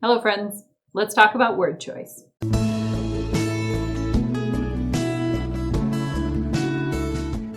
Hello friends, let's talk about word choice.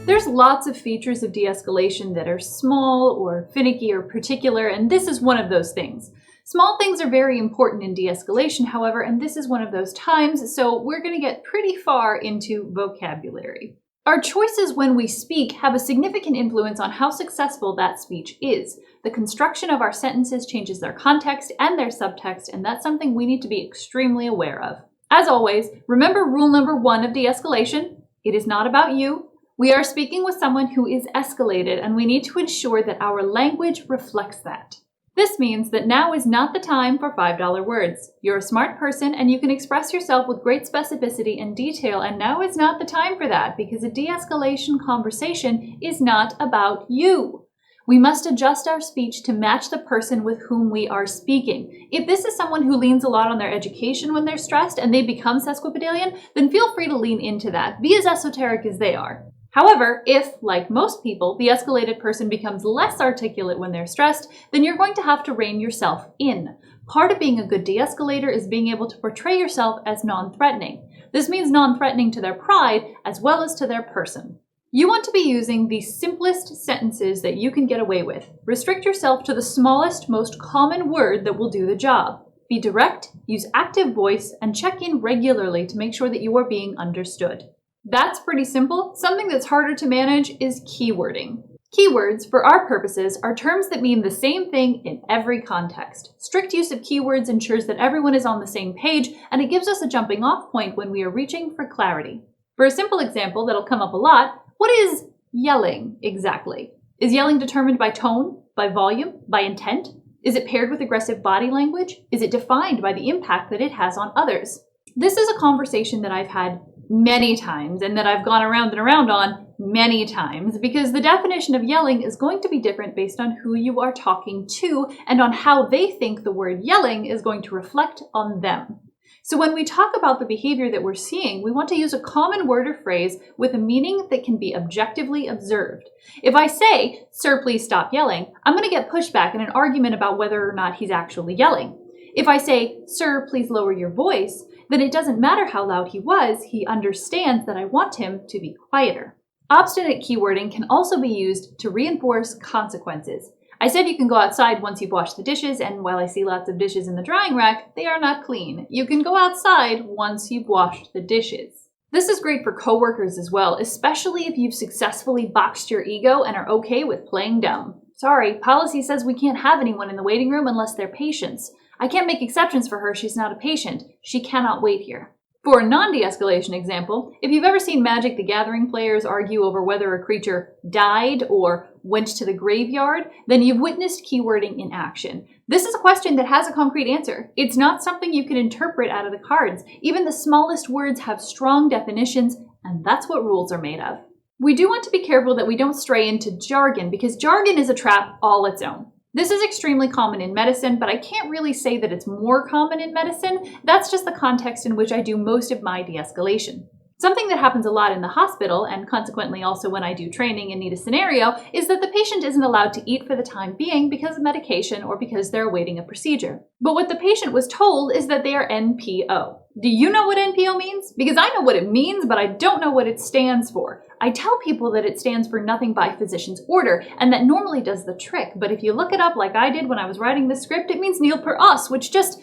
There's lots of features of de-escalation that are small or finicky or particular, and this is one of those things. Small things are very important in de-escalation, however, and this is one of those times, so we're going to get pretty far into vocabulary. Our choices when we speak have a significant influence on how successful that speech is. The construction of our sentences changes their context and their subtext, and that's something we need to be extremely aware of. As always, remember rule number 1 of de-escalation. It is not about you. We are speaking with someone who is escalated, and we need to ensure that our language reflects that. This means that now is not the time for $5 words. You're a smart person and you can express yourself with great specificity and detail, and now is not the time for that because a de-escalation conversation is not about you. We must adjust our speech to match the person with whom we are speaking. If this is someone who leans a lot on their education when they're stressed and they become sesquipedalian, then feel free to lean into that. Be as esoteric as they are. However, if, like most people, the escalated person becomes less articulate when they're stressed, then you're going to have to rein yourself in. Part of being a good de-escalator is being able to portray yourself as non-threatening. This means non-threatening to their pride as well as to their person. You want to be using the simplest sentences that you can get away with. Restrict yourself to the smallest, most common word that will do the job. Be direct, use active voice, and check in regularly to make sure that you are being understood. That's pretty simple. Something that's harder to manage is keywording. Keywords, for our purposes, are terms that mean the same thing in every context. Strict use of keywords ensures that everyone is on the same page, and it gives us a jumping off point when we are reaching for clarity. For a simple example that'll come up a lot, what is yelling exactly? Is yelling determined by tone, by volume, by intent? Is it paired with aggressive body language? Is it defined by the impact that it has on others? This is a conversation that I've had many times and that I've gone around and around on many times because the definition of yelling is going to be different based on who you are talking to and on how they think the word yelling is going to reflect on them. So when we talk about the behavior that we're seeing, we want to use a common word or phrase with a meaning that can be objectively observed. If I say, "Sir, please stop yelling," I'm going to get pushback in an argument about whether or not he's actually yelling. If I say, "Sir, please lower your voice," then it doesn't matter how loud he was, he understands that I want him to be quieter. Obstinate keywording can also be used to reinforce consequences. I said you can go outside once you've washed the dishes, and while I see lots of dishes in the drying rack, they are not clean. You can go outside once you've washed the dishes. This is great for coworkers as well, especially if you've successfully boxed your ego and are okay with playing dumb. Sorry, policy says we can't have anyone in the waiting room unless they're patients. I can't make exceptions for her, she's not a patient. She cannot wait here. For a non-de-escalation example, if you've ever seen Magic the Gathering players argue over whether a creature died or went to the graveyard, then you've witnessed keywording in action. This is a question that has a concrete answer. It's not something you can interpret out of the cards. Even the smallest words have strong definitions, and that's what rules are made of. We do want to be careful that we don't stray into jargon, because jargon is a trap all its own. This is extremely common in medicine, but I can't really say that it's more common in medicine. That's just the context in which I do most of my de-escalation. Something that happens a lot in the hospital, and consequently also when I do training and need a scenario, is that the patient isn't allowed to eat for the time being because of medication or because they're awaiting a procedure. But what the patient was told is that they are NPO. Do you know what NPO means? Because I know what it means, but I don't know what it stands for. I tell people that it stands for nothing by physician's order, and that normally does the trick, but if you look it up like I did when I was writing this script, it means nil per us, which just...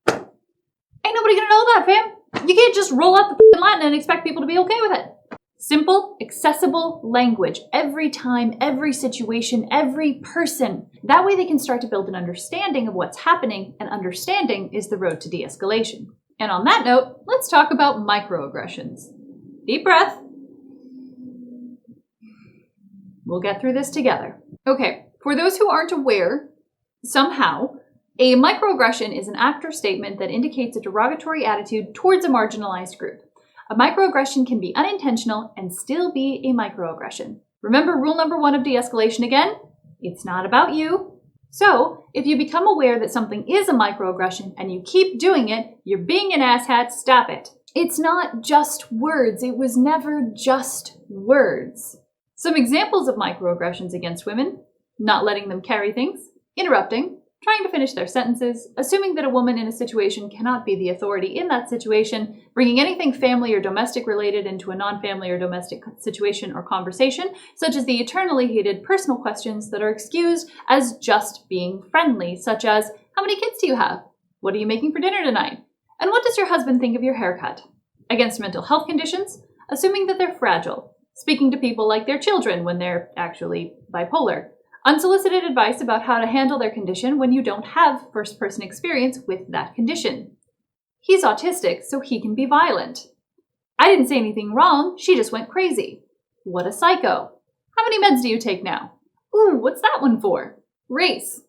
ain't nobody gonna know that, fam. You can't just roll out the Latin and expect people to be okay with it. Simple, accessible language, every time, every situation, every person. That way they can start to build an understanding of what's happening, and understanding is the road to de-escalation. And on that note, let's talk about microaggressions. Deep breath. We'll get through this together. Okay, for those who aren't aware, somehow, a microaggression is an act or statement that indicates a derogatory attitude towards a marginalized group. A microaggression can be unintentional and still be a microaggression. Remember rule number 1 of de-escalation again? It's not about you. So, if you become aware that something is a microaggression and you keep doing it, you're being an asshat, stop it. It's not just words. It was never just words. Some examples of microaggressions against women: not letting them carry things, interrupting, trying to finish their sentences, assuming that a woman in a situation cannot be the authority in that situation, bringing anything family or domestic related into a non-family or domestic situation or conversation, such as the eternally hated personal questions that are excused as just being friendly, such as, how many kids do you have? What are you making for dinner tonight? And what does your husband think of your haircut? Against mental health conditions, assuming that they're fragile, speaking to people like they're children when they're actually bipolar. Unsolicited advice about how to handle their condition when you don't have first-person experience with that condition. He's autistic, so he can be violent. I didn't say anything wrong, she just went crazy. What a psycho. How many meds do you take now? Ooh, what's that one for? Race.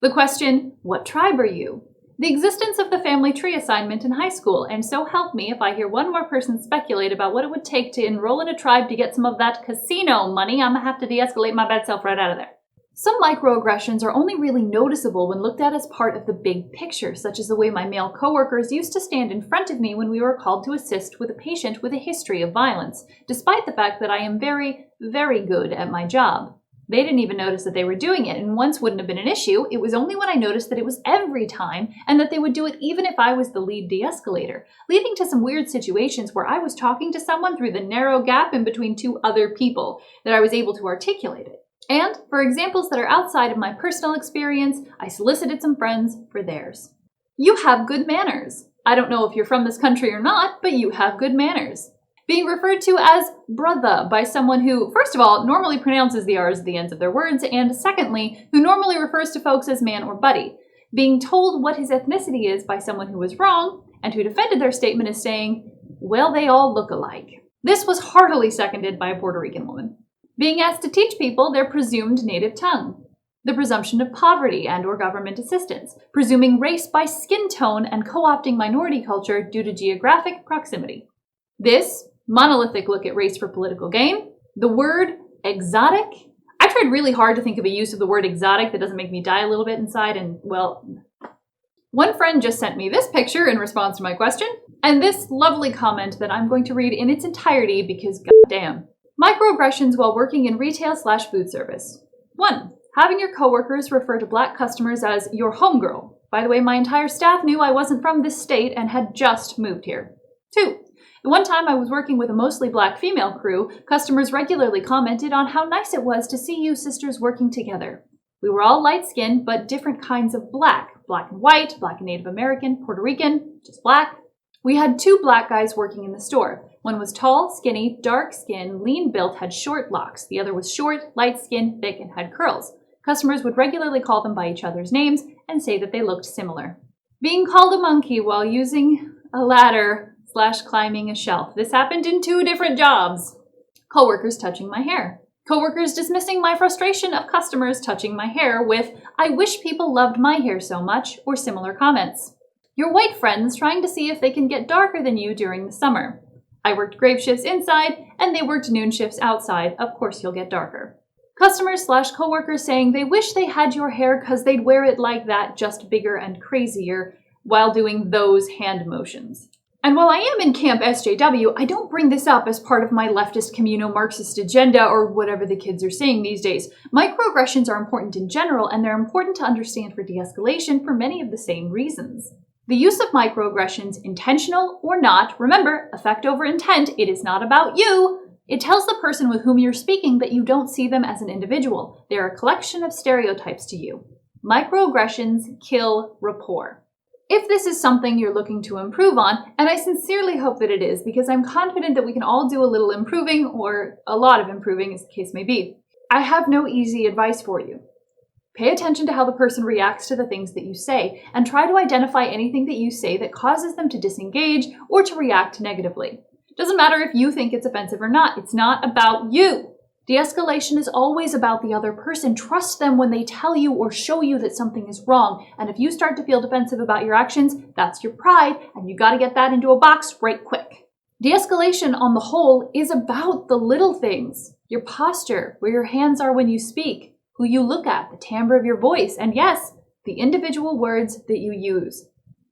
The question, what tribe are you? The existence of the family tree assignment in high school, and so help me if I hear one more person speculate about what it would take to enroll in a tribe to get some of that casino money, I'm gonna have to de-escalate my bad self right out of there. Some microaggressions are only really noticeable when looked at as part of the big picture, such as the way my male coworkers used to stand in front of me when we were called to assist with a patient with a history of violence, despite the fact that I am very, very good at my job. They didn't even notice that they were doing it, and once wouldn't have been an issue. It was only when I noticed that it was every time, and that they would do it even if I was the lead de-escalator, leading to some weird situations where I was talking to someone through the narrow gap in between two other people, that I was able to articulate it. And, for examples that are outside of my personal experience, I solicited some friends for theirs. You have good manners. I don't know if you're from this country or not, but you have good manners. Being referred to as brother by someone who, first of all, normally pronounces the R's at the ends of their words, and secondly, who normally refers to folks as man or buddy. Being told what his ethnicity is by someone who was wrong, and who defended their statement as saying, well, they all look alike. This was heartily seconded by a Puerto Rican woman. Being asked to teach people their presumed native tongue. The presumption of poverty and or government assistance. Presuming race by skin tone and co-opting minority culture due to geographic proximity. This monolithic look at race for political gain. The word exotic. I tried really hard to think of a use of the word exotic that doesn't make me die a little bit inside, and well, one friend just sent me this picture in response to my question, and this lovely comment that I'm going to read in its entirety because goddamn. Microaggressions while working in retail/food service. 1. Having your coworkers refer to black customers as your homegirl. By the way, my entire staff knew I wasn't from this state and had just moved here. 2. The one time I was working with a mostly black female crew, customers regularly commented on how nice it was to see you sisters working together. We were all light-skinned, but different kinds of black. Black and white, black and Native American, Puerto Rican, just black. We had 2 black guys working in the store. One was tall, skinny, dark skin, lean built, had short locks. The other was short, light skin, thick, and had curls. Customers would regularly call them by each other's names and say that they looked similar. Being called a monkey while using a ladder/climbing a shelf. This happened in 2 different jobs. Coworkers touching my hair. Coworkers dismissing my frustration of customers touching my hair with, I wish people loved my hair so much, or similar comments. Your white friends trying to see if they can get darker than you during the summer. I worked grave shifts inside, and they worked noon shifts outside. Of course you'll get darker. Customers/coworkers saying they wish they had your hair because they'd wear it like that, just bigger and crazier, while doing those hand motions. And while I am in Camp SJW, I don't bring this up as part of my leftist communo-Marxist agenda or whatever the kids are saying these days. Microaggressions are important in general, and they're important to understand for de-escalation for many of the same reasons. The use of microaggressions, intentional or not, remember, effect over intent, it is not about you. It tells the person with whom you're speaking that you don't see them as an individual. They're a collection of stereotypes to you. Microaggressions kill rapport. If this is something you're looking to improve on, and I sincerely hope that it is, because I'm confident that we can all do a little improving, or a lot of improving as the case may be, I have no easy advice for you. Pay attention to how the person reacts to the things that you say, and try to identify anything that you say that causes them to disengage or to react negatively. Doesn't matter if you think it's offensive or not, it's not about you. De-escalation is always about the other person. Trust them when they tell you or show you that something is wrong, and if you start to feel defensive about your actions, that's your pride, and you gotta get that into a box right quick. De-escalation on the whole is about the little things. Your posture, where your hands are when you speak, who you look at, the timbre of your voice, and yes, the individual words that you use.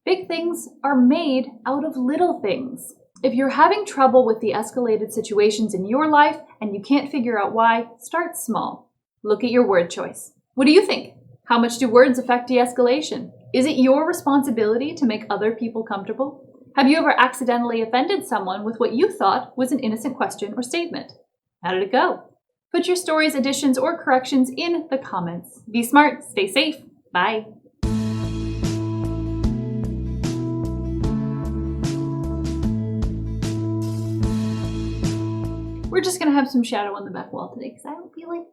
Big things are made out of little things. If you're having trouble with the escalated situations in your life and you can't figure out why, start small. Look at your word choice. What do you think? How much do words affect de-escalation? Is it your responsibility to make other people comfortable? Have you ever accidentally offended someone with what you thought was an innocent question or statement? How did it go? Put your stories, additions, or corrections in the comments. Be smart, stay safe. Bye. We're just going to have some shadow on the back wall today because I don't feel like